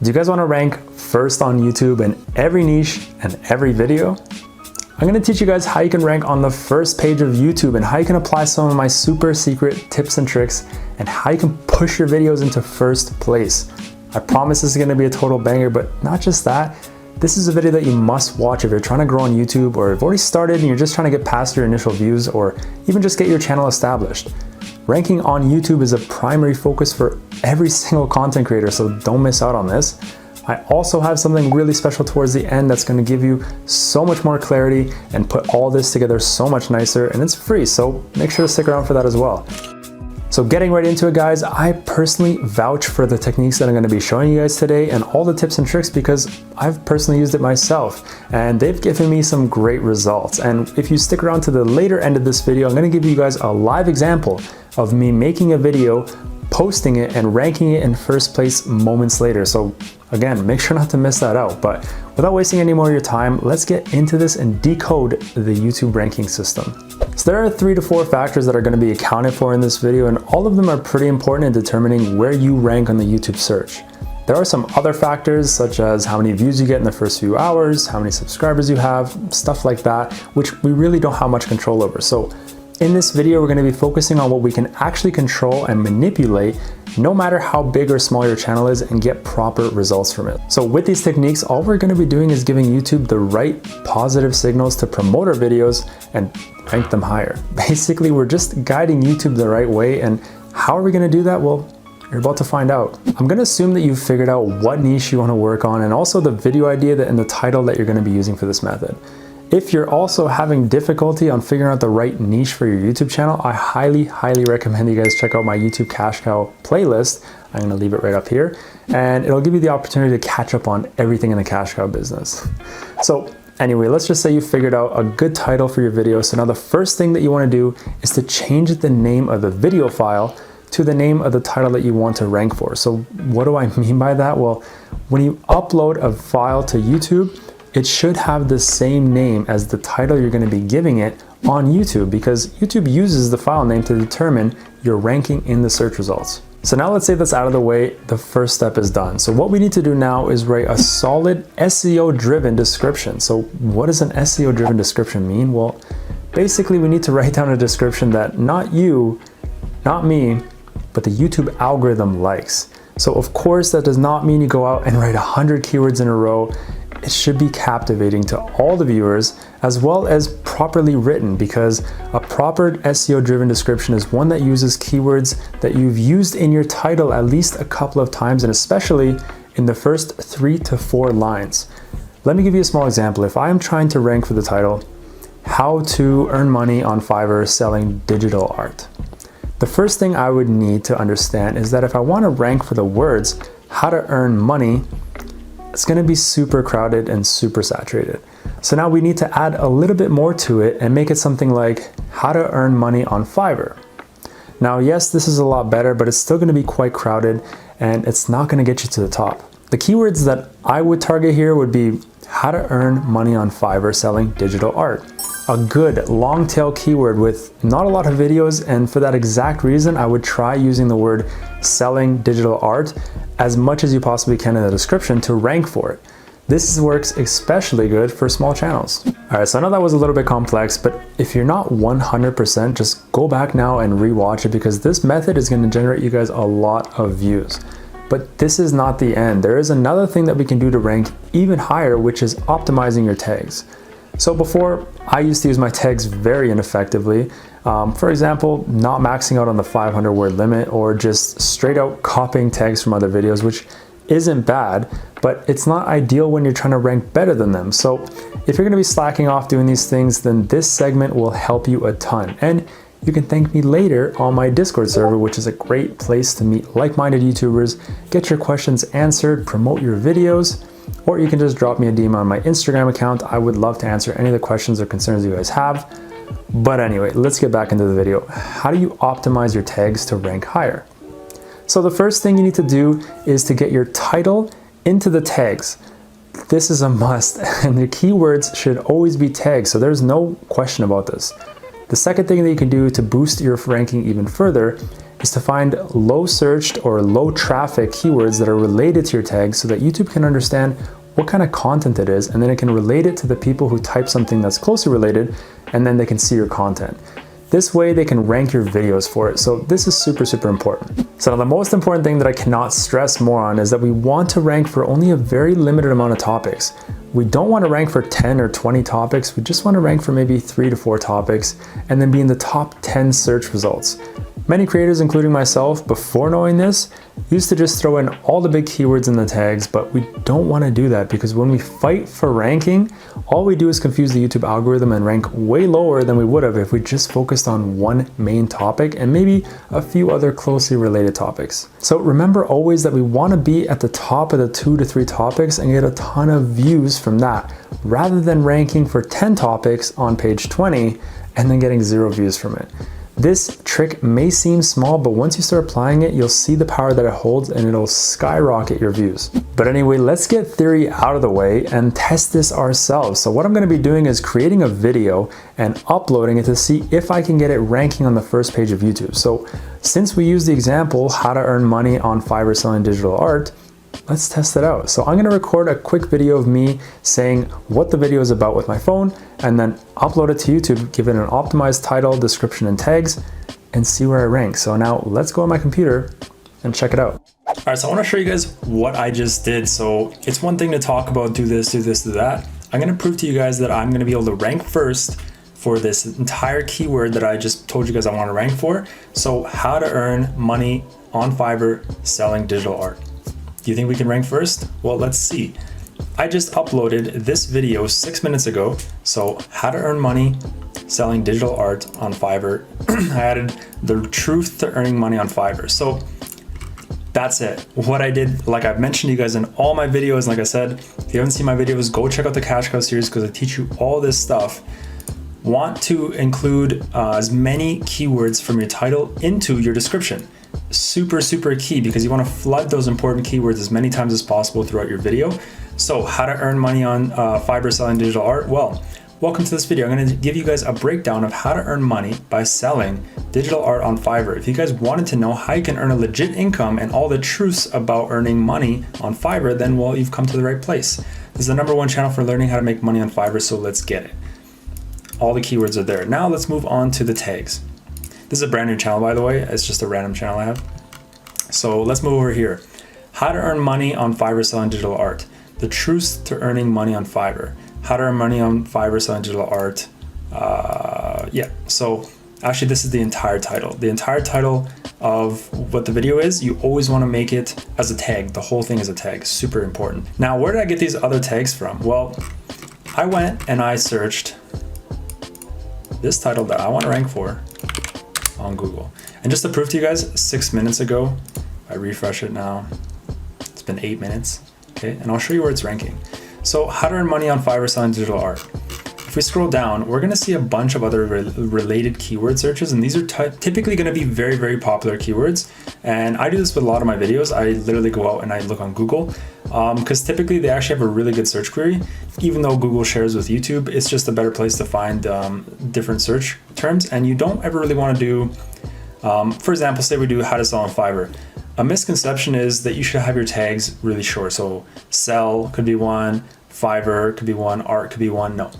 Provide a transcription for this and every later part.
Do you guys want to rank first on YouTube in every niche and every video? I'm going to teach you guys how you can rank on the first page of YouTube and how you can apply some of my super secret tips and tricks and how you can push your videos into first place. I promise this is going to be a total banger, but not just that. This is a video that you must watch if you're trying to grow on YouTube, or you've already started and you're just trying to get past your initial views, or even just get your channel established. Ranking on YouTube is a primary focus for every single content creator, so don't miss out on this. I also have something really special towards the end that's going to give you so much more clarity and put all this together so much nicer, and it's free, so make sure to stick around for that as well. So getting right into it, guys, I personally vouch for the techniques that I'm going to be showing you guys today and all the tips and tricks because I've personally used it myself and they've given me some great results. And if you stick around to the later end of this video, I'm going to give you guys a live example of me making a video, posting it, and ranking it in first place moments later. So again, make sure not to miss that out. But without wasting any more of your time, let's get into this and decode the YouTube ranking system. So there are 3 to 4 factors that are going to be accounted for in this video, and all of them are pretty important in determining where you rank on the YouTube search. There are some other factors such as how many views you get in the first few hours, how many subscribers you have, stuff like that, which we really don't have much control over. So in this video, we're going to be focusing on what we can actually control and manipulate no matter how big or small your channel is and get proper results from it. So with these techniques, all we're going to be doing is giving YouTube the right positive signals to promote our videos and rank them higher. Basically, we're just guiding YouTube the right way, and how are we going to do that? Well, you're about to find out. I'm going to assume that you've figured out what niche you want to work on and also the video idea and the title that you're going to be using for this method. If you're also having difficulty on figuring out the right niche for your YouTube channel, I highly recommend you guys check out my YouTube Cash Cow playlist. I'm gonna leave it right up here, and it'll give you the opportunity to catch up on everything in the Cash Cow business. So anyway, let's just say you figured out a good title for your video. So now the first thing that you wanna do is to change the name of the video file to the name of the title that you want to rank for. So what do I mean by that? Well, when you upload a file to YouTube, it should have the same name as the title you're going to be giving it on YouTube, because YouTube uses the file name to determine your ranking in the search results. So now let's say that's out of the way, the first step is done. So what we need to do now is write a solid SEO driven description. So what does an SEO driven description mean? Well, basically we need to write down a description that not you, not me, but the YouTube algorithm likes. So of course that does not mean you go out and write 100 keywords in a row. It should be captivating to all the viewers as well as properly written, because a proper SEO driven description is one that uses keywords that you've used in your title at least a couple of times, and especially in the first 3 to 4 lines. Let me give you a small example. If I am trying to rank for the title, how to earn money on Fiverr selling digital art, the first thing I would need to understand is that if I want to rank for the words how to earn money, it's going to be super crowded and super saturated. So now we need to add a little bit more to it and make it something like how to earn money on Fiverr. Now, yes, this is a lot better, but it's still going to be quite crowded and it's not going to get you to the top. The keywords that I would target here would be how to earn money on Fiverr selling digital art. A good long tail keyword with not a lot of videos, and for that exact reason, I would try using the word selling digital art as much as you possibly can in the description to rank for it. This works especially good for small channels. All right, so I know that was a little bit complex, but if you're not 100%, just go back now and rewatch it, because this method is going to generate you guys a lot of views. But this is not the end. There is another thing that we can do to rank even higher, which is optimizing your tags. So before, I used to use my tags very ineffectively. For example, not maxing out on the 500 word limit, or just straight out copying tags from other videos, which isn't bad, but it's not ideal when you're trying to rank better than them. So if you're going to be slacking off doing these things, then this segment will help you a ton. And you can thank me later on my Discord server, which is a great place to meet like-minded YouTubers, get your questions answered, promote your videos, or you can just drop me a DM on my Instagram account. I would love to answer any of the questions or concerns you guys have. But anyway, let's get back into the video. How do you optimize your tags to rank higher? So the first thing you need to do is to get your title into the tags. This is a must, and the keywords should always be tagged, so there's no question about this. The second thing that you can do to boost your ranking even further is to find low searched or low traffic keywords that are related to your tag so that YouTube can understand what kind of content it is, and then it can relate it to the people who type something that's closely related, and then they can see your content. This way they can rank your videos for it. So this is super, super important. So now the most important thing that I cannot stress more on is that we want to rank for only a very limited amount of topics. We don't want to rank for 10 or 20 topics. We just want to rank for maybe 3 to 4 topics and then be in the top 10 search results. Many creators, including myself, before knowing this, used to just throw in all the big keywords in the tags, but we don't want to do that because when we fight for ranking, all we do is confuse the YouTube algorithm and rank way lower than we would have if we just focused on one main topic and maybe a few other closely related topics. So remember always that we want to be at the top of the 2 to 3 topics and get a ton of views from that, rather than ranking for 10 topics on page 20 and then getting 0 views from it. This trick may seem small, but once you start applying it, you'll see the power that it holds and it'll skyrocket your views. But anyway, let's get theory out of the way and test this ourselves. So what I'm going to be doing is creating a video and uploading it to see if I can get it ranking on the first page of YouTube. So since we use the example, how to earn money on Fiverr selling digital art, let's test it out. So I'm going to record a quick video of me saying what the video is about with my phone and then upload it to YouTube, give it an optimized title, description, and tags, and see where I rank. So now let's go on my computer and check it out. All right, so I want to show you guys what I just did. So it's one thing to talk about, do this, do that. I'm going to prove to you guys that I'm going to be able to rank first for this entire keyword that I just told you guys I want to rank for. So how to earn money on Fiverr selling digital art. Do you think we can rank first? Well, let's see. I just uploaded this video 6 minutes ago. So how to earn money selling digital art on Fiverr. I added the truth to earning money on Fiverr. So that's it. What I did, like I've mentioned to you guys in all my videos, like I said, if you haven't seen my videos, go check out the Cash Cow series because I teach you all this stuff. Want to include as many keywords from your title into your description. Super, super key because you want to flood those important keywords as many times as possible throughout your video. So how to earn money on Fiverr selling digital art? Well, welcome to this video. I'm going to give you guys a breakdown of how to earn money by selling digital art on Fiverr. If you guys wanted to know how you can earn a legit income and all the truths about earning money on Fiverr, then well, you've come to the right place. This is the #1 channel for learning how to make money on Fiverr, so let's get it. All the keywords are there. Now let's move on to the tags. This is a brand new channel, by the way. It's just a random channel I have. So let's move over here. How to earn money on Fiverr selling digital art. The truths to earning money on Fiverr. How to earn money on Fiverr selling digital art. So actually this is the entire title. The entire title of what the video is, you always want to make it as a tag. The whole thing is a tag, super important. Now, where did I get these other tags from? Well, I went and I searched this title that I want to rank for on Google. And just to prove to you guys, 6 minutes ago, I refresh it now, it's been 8 minutes, okay? And I'll show you where it's ranking. So how to earn money on Fiverr selling digital art. If we scroll down, we're gonna see a bunch of other related keyword searches, and these are typically gonna be very, very popular keywords. And I do this with a lot of my videos. I literally go out and I look on Google, because typically they actually have a really good search query. Even though Google shares with YouTube, it's just a better place to find different search terms. And you don't ever really wanna do, for example, say we do how to sell on Fiverr. A misconception is that you should have your tags really short. So sell could be one, Fiverr could be one, art could be one, no.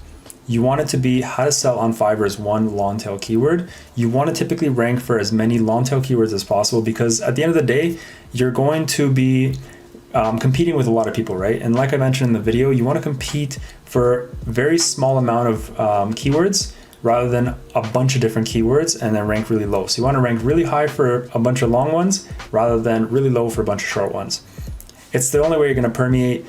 You want it to be how to sell on Fiverr as one long tail keyword. You want to typically rank for as many long tail keywords as possible because at the end of the day, you're going to be competing with a lot of people, right? And like I mentioned in the video, you want to compete for a very small amount of keywords rather than a bunch of different keywords and then rank really low. So you want to rank really high for a bunch of long ones rather than really low for a bunch of short ones. It's the only way you're going to permeate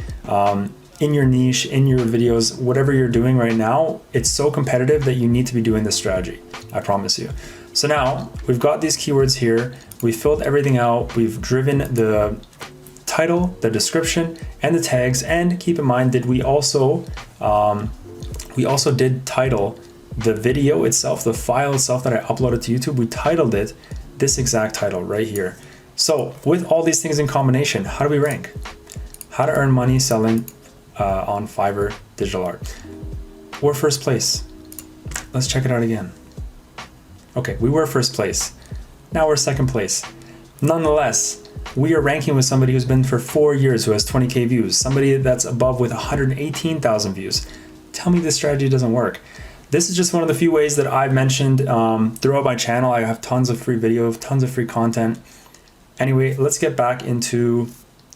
in your niche, in your videos, whatever you're doing right now. It's so competitive that you need to be doing this strategy, I promise you. So now we've got these keywords here. We filled everything out. We've driven the title, the description, and the tags. And keep in mind that we also did title the video itself, the file itself that I uploaded to YouTube. We titled it this exact title right here. So with all these things in combination, how do we rank? How to earn money selling on Fiverr digital art. We're first place. Let's check it out again. Okay, we were first place. Now we're second place. Nonetheless, we are ranking with somebody who's been for 4 years, who has 20K views, somebody that's above with 118,000 views. Tell me this strategy doesn't work. This is just one of the few ways that I've mentioned throughout my channel. I have tons of free video, tons of free content. Anyway, let's get back into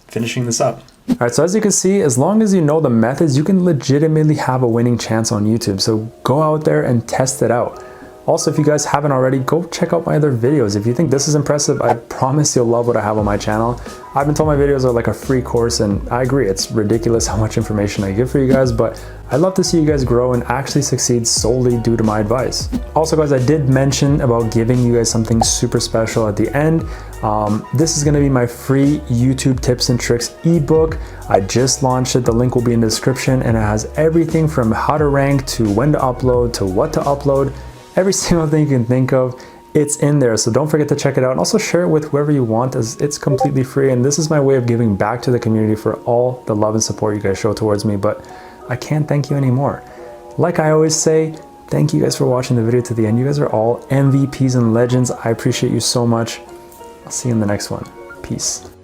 finishing this up. All right, so as you can see, as long as you know the methods, you can legitimately have a winning chance on YouTube. So go out there and test it out. Also, if you guys haven't already, go check out my other videos. If you think this is impressive, I promise you'll love what I have on my channel. I've been told my videos are like a free course, and I agree, it's ridiculous how much information I give for you guys, but I'd love to see you guys grow and actually succeed solely due to my advice. Also guys, I did mention about giving you guys something super special at the end. This is gonna be my free YouTube tips and tricks ebook. I just launched it, the link will be in the description, and it has everything from how to rank to when to upload to what to upload. Every single thing you can think of, it's in there. So don't forget to check it out, and also share it with whoever you want, as it's completely free. And this is my way of giving back to the community for all the love and support you guys show towards me, but I can't thank you anymore. Like I always say, thank you guys for watching the video to the end. You guys are all MVPs and legends. I appreciate you so much. I'll see you in the next one. Peace.